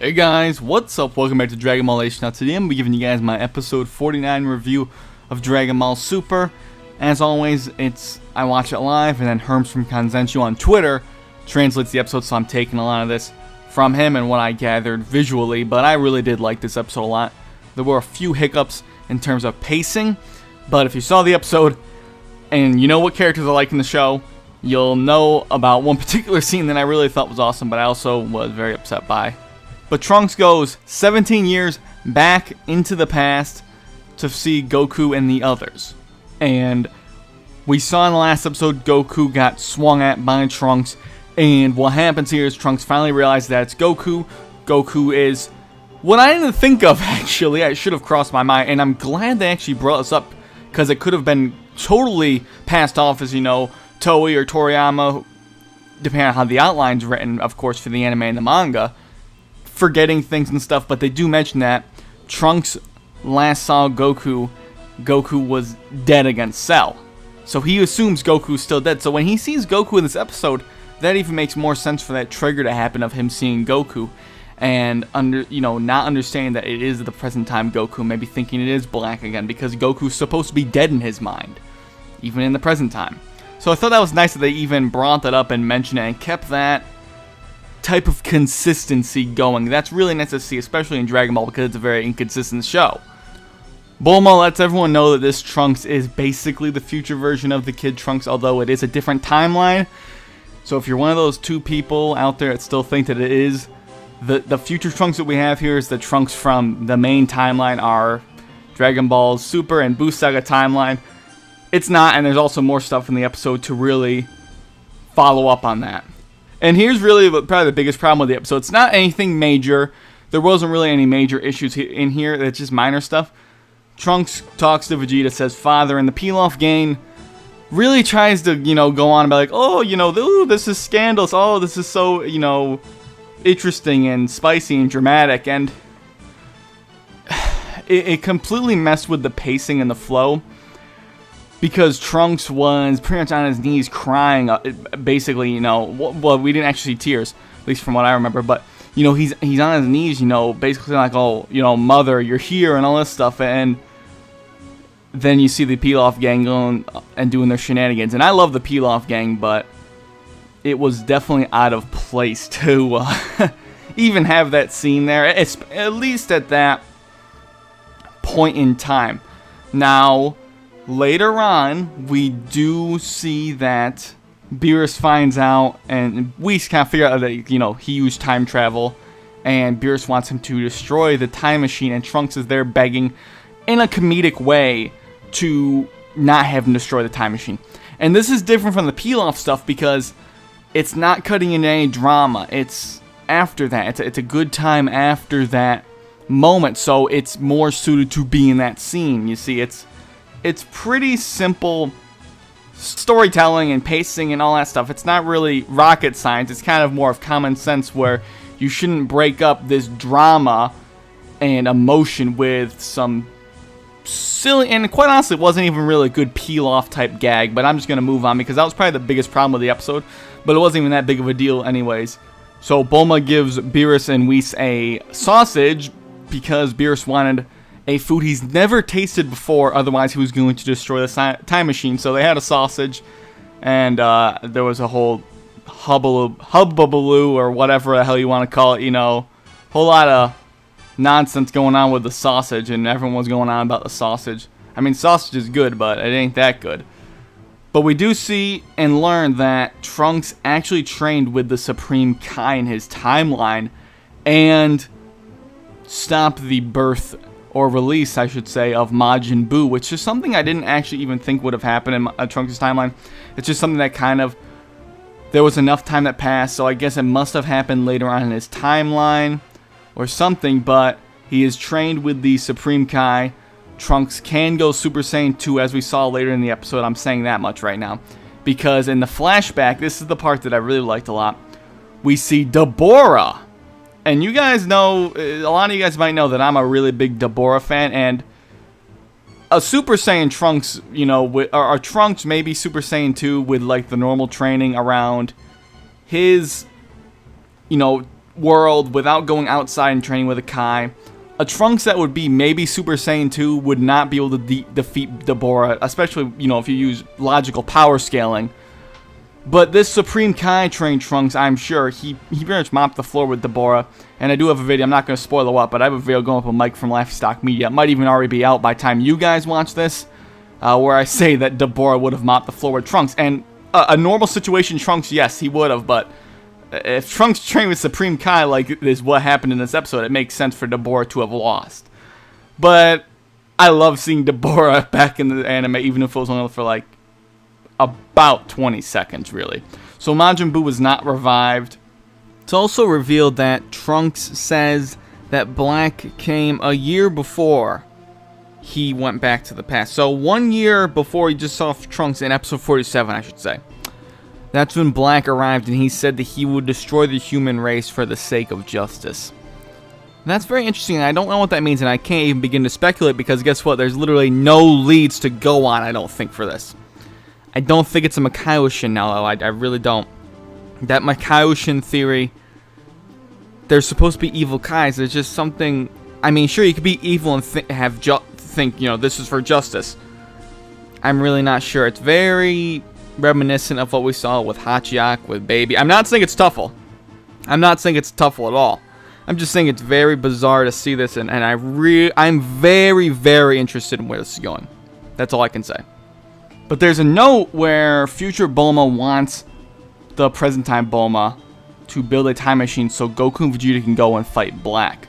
Hey guys, what's up? Welcome back to Dragon Ball Nation. Now today I'm going to be giving you guys my episode 49 review of Dragon Ball Super. As always, I watch it live, and then Herms from Kanzenshu on Twitter translates the episode, so I'm taking a lot of this from him and what I gathered visually, but I really did like this episode a lot. There were a few hiccups in terms of pacing, but if you saw the episode and you know what characters I like in the show, you'll know about one particular scene that I really thought was awesome, but I also was very upset by. But Trunks goes 17 years back into the past to see Goku and the others. And we saw in the last episode Goku got swung at by Trunks. And what happens here is Trunks finally realizes that it's Goku. Goku is what I didn't think of, actually. I should have crossed my mind. And I'm glad they actually brought this up, because it could have been totally passed off as, Toei or Toriyama, depending on how the outline's written, of course, for the anime and the manga, forgetting things and stuff. But they do mention that Trunks last saw Goku was dead against Cell, so he assumes Goku's still dead. So when he sees Goku in this episode, that even makes more sense for that trigger to happen of him seeing Goku and not understanding that it is the present time Goku, maybe thinking it is Black again, because Goku's supposed to be dead in his mind even in the present time. So I thought that was nice that they even brought that up and mentioned it and kept that type of consistency going. That's really nice to see, especially in Dragon Ball, because it's a very inconsistent show. Bulma lets everyone know that this Trunks is basically the future version of the kid Trunks, although it is a different timeline. So if you're one of those two people out there that still think that it is the future Trunks that we have here is the Trunks from the main timeline, our Dragon Ball Super and Boost Saga timeline, it's not, and there's also more stuff in the episode to really follow up on that. And here's really probably the biggest problem with the episode. It's not anything major. There wasn't really any major issues in here. It's just minor stuff. Trunks talks to Vegeta, says father, and the Pilaf gang really tries to, go on about like, oh, ooh, this is scandalous. Oh, this is so, interesting and spicy and dramatic. And it completely messed with the pacing and the flow, because Trunks was pretty much on his knees crying, basically, well, we didn't actually see tears, at least from what I remember, but, he's on his knees, basically like, oh, mother, you're here, and all this stuff, and then you see the Pilaf gang going and doing their shenanigans, and I love the Pilaf gang, but it was definitely out of place to even have that scene there, at least at that point in time. Now, later on, we do see that Beerus finds out, and we kind of figure out that, he used time travel, and Beerus wants him to destroy the time machine, and Trunks is there begging, in a comedic way, to not have him destroy the time machine. And this is different from the Pilaf stuff, because it's not cutting into any drama. It's after that. It's a good time after that moment, so it's more suited to be in that scene. You see, it's pretty simple storytelling and pacing and all that stuff. It's not really rocket science. It's kind of more of common sense, where you shouldn't break up this drama and emotion with some silly, and quite honestly, it wasn't even really a good peel-off type gag, but I'm just going to move on, because that was probably the biggest problem with the episode, but it wasn't even that big of a deal anyways. So Bulma gives Beerus and Whis a sausage, because Beerus wanted a food he's never tasted before, otherwise he was going to destroy the time machine. So they had a sausage, and there was a whole hubbubaloo, or whatever the hell you want to call it, whole lot of nonsense going on with the sausage, and everyone was going on about the sausage. I mean, sausage is good, but it ain't that good. But we do see and learn that Trunks actually trained with the Supreme Kai in his timeline, and stopped the birth, or release, I should say, of Majin Buu, which is something I didn't actually even think would have happened in Trunks' timeline. It's just something that kind of, there was enough time that passed, so I guess it must have happened later on in his timeline, or something, but he is trained with the Supreme Kai. Trunks can go Super Saiyan 2, as we saw later in the episode. I'm saying that much right now, because in the flashback, this is the part that I really liked a lot, we see Deborah. And you guys know, a lot of you guys might know that I'm a really big Deborah fan, and a Super Saiyan Trunks, or Trunks maybe Super Saiyan 2 with like the normal training around his, world without going outside and training with a Kai. A Trunks that would be maybe Super Saiyan 2 would not be able to defeat Deborah, especially, you know, if you use logical power scaling. But this Supreme Kai trained Trunks, I'm sure, he pretty much mopped the floor with Deborah. And I do have a video, I'm not going to spoil it what, but I have a video going up with Mike from Livestock Media. It might even already be out by the time you guys watch this, where I say that Deborah would have mopped the floor with Trunks. And a normal situation Trunks, yes, he would have, but if Trunks trained with Supreme Kai like is what happened in this episode, it makes sense for Deborah to have lost. But I love seeing Deborah back in the anime, even if it was only for like about 20 seconds, really. So Majin Buu was not revived. It's also revealed that Trunks says that Black came a year before he went back to the past. So 1 year before he just saw Trunks in episode 47, I should say. That's when Black arrived, and he said that he would destroy the human race for the sake of justice. That's very interesting, and I don't know what that means, and I can't even begin to speculate, because guess what? There's literally no leads to go on, I don't think, for this. I don't think it's a Makaoshin now, though. I really don't. That Makaoshin theory, there's supposed to be evil Kais. There's just something... I mean, sure, you could be evil and think, you know, this is for justice. I'm really not sure. It's very reminiscent of what we saw with Hachiyak, with Baby. I'm not saying it's Tuffle. I'm not saying it's Tuffle at all. I'm just saying it's very bizarre to see this, and I'm very, very interested in where this is going. That's all I can say. But there's a note where future Bulma wants the present time Bulma to build a time machine so Goku and Vegeta can go and fight Black.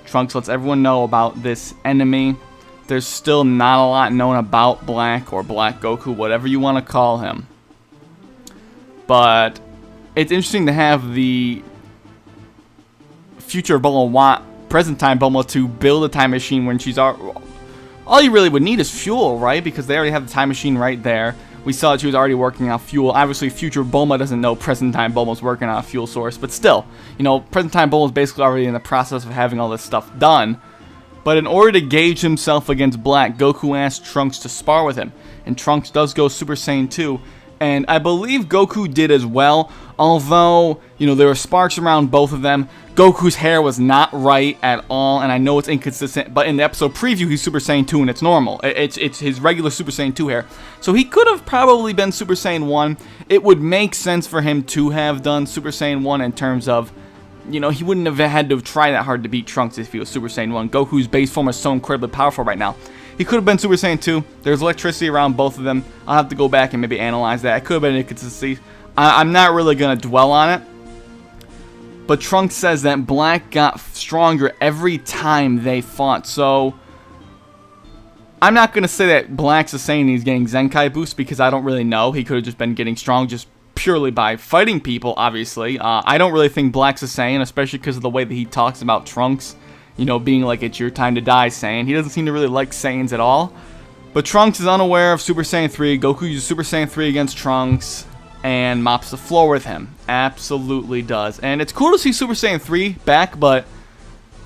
Trunks lets everyone know about this enemy. There's still not a lot known about Black or Black Goku, whatever you want to call him. But it's interesting to have the future Bulma want present time Bulma to build a time machine when she's all you really would need is fuel, right? Because they already have the time machine right there. We saw that she was already working on fuel. Obviously, future Bulma doesn't know present time Bulma's working on a fuel source, but still, you know, present time Bulma's basically already in the process of having all this stuff done. But in order to gauge himself against Black, Goku asked Trunks to spar with him, and Trunks does go Super Saiyan 2. And I believe Goku did as well, although, you know, there were sparks around both of them. Goku's hair was not right at all, and I know it's inconsistent, but in the episode preview, he's Super Saiyan 2, and it's normal. It's his regular Super Saiyan 2 hair. So he could have probably been Super Saiyan 1. It would make sense for him to have done Super Saiyan 1 in terms of, you know, he wouldn't have had to try that hard to beat Trunks if he was Super Saiyan 1. Goku's base form is so incredibly powerful right now. He could have been Super Saiyan 2. There's electricity around both of them. I'll have to go back and maybe analyze that. It could have been inconsistency. I'm not really going to dwell on it. But Trunks says that Black got stronger every time they fought. So, I'm not going to say that Black's a Saiyan and he's getting Zenkai boost because I don't really know. He could have just been getting strong just purely by fighting people, obviously. I don't really think Black's a Saiyan, especially because of the way that he talks about Trunks. You know, being like, it's your time to die, Saiyan. He doesn't seem to really like Saiyans at all. But Trunks is unaware of Super Saiyan 3. Goku uses Super Saiyan 3 against Trunks and mops the floor with him. Absolutely does. And it's cool to see Super Saiyan 3 back, but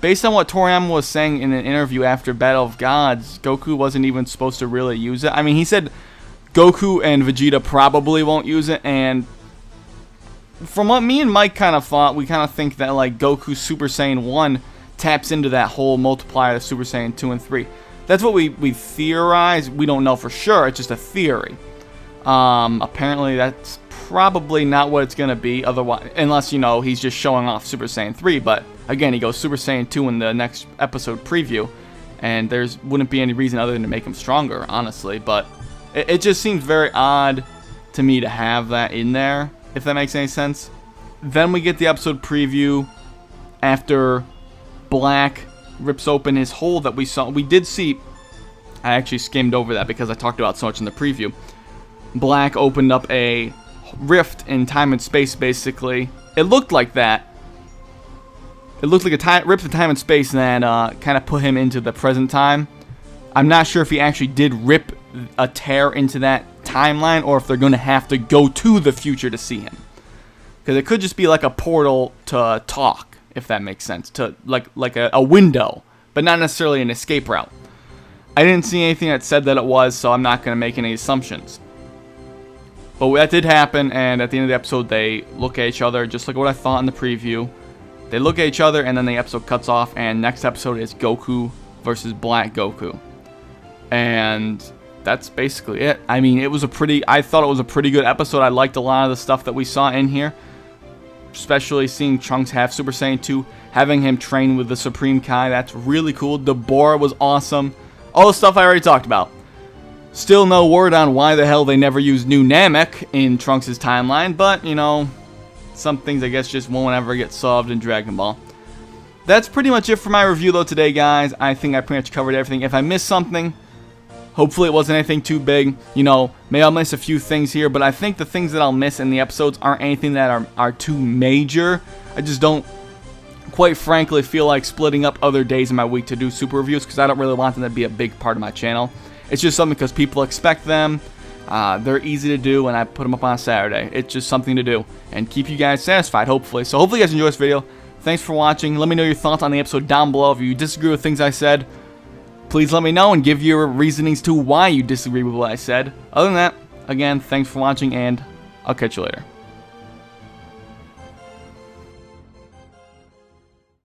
based on what Toriyama was saying in an interview after Battle of Gods, Goku wasn't even supposed to really use it. I mean, he said Goku and Vegeta probably won't use it, and from what me and Mike kind of thought, we kind of think that, like, Goku Super Saiyan 1 taps into that whole multiplier of Super Saiyan 2 and 3. That's what we theorize. We don't know for sure. It's just a theory. Apparently, that's probably not what it's going to be, otherwise, unless, you know, he's just showing off Super Saiyan 3. But, again, he goes Super Saiyan 2 in the next episode preview, and there's wouldn't be any reason other than to make him stronger, honestly. But it just seems very odd to me to have that in there, if that makes any sense. Then we get the episode preview after Black rips open his hole that we saw. We did see, I actually skimmed over that because I talked about so much in the preview. Black opened up a rift in time and space, basically. It looked like that. It looked like a rift in time and space that kind of put him into the present time. I'm not sure if he actually did rip a tear into that timeline or if they're going to have to go to the future to see him. Because it could just be like a portal to talk, if that makes sense, to like a window, but not necessarily an escape route. I didn't see anything that said that it was, so I'm not going to make any assumptions. But that did happen, and at the end of the episode, they look at each other, just like what I thought in the preview. They look at each other, and then the episode cuts off, and next episode is Goku versus Black Goku. And that's basically it. I mean, I thought it was a pretty good episode. I liked a lot of the stuff that we saw in here, especially seeing Trunks have Super Saiyan 2, having him train with the Supreme Kai. That's really cool. Deborah was awesome. All the stuff I already talked about. Still no word on why the hell they never used New Namek in Trunks' timeline, but, you know, some things I guess just won't ever get solved in Dragon Ball. That's pretty much it for my review though today, guys. I think I pretty much covered everything. If I missed something, hopefully it wasn't anything too big. You know, maybe I'll miss a few things here, but I think the things that I'll miss in the episodes aren't anything that are too major. I just don't, quite frankly, feel like splitting up other days in my week to do super reviews because I don't really want them to be a big part of my channel. It's just something because people expect them. They're easy to do, and I put them up on a Saturday. It's just something to do and keep you guys satisfied, hopefully. So hopefully you guys enjoy this video. Thanks for watching. Let me know your thoughts on the episode down below. If you disagree with things I said, please let me know and give your reasonings to why you disagree with what I said. Other than that, again, thanks for watching, and I'll catch you later.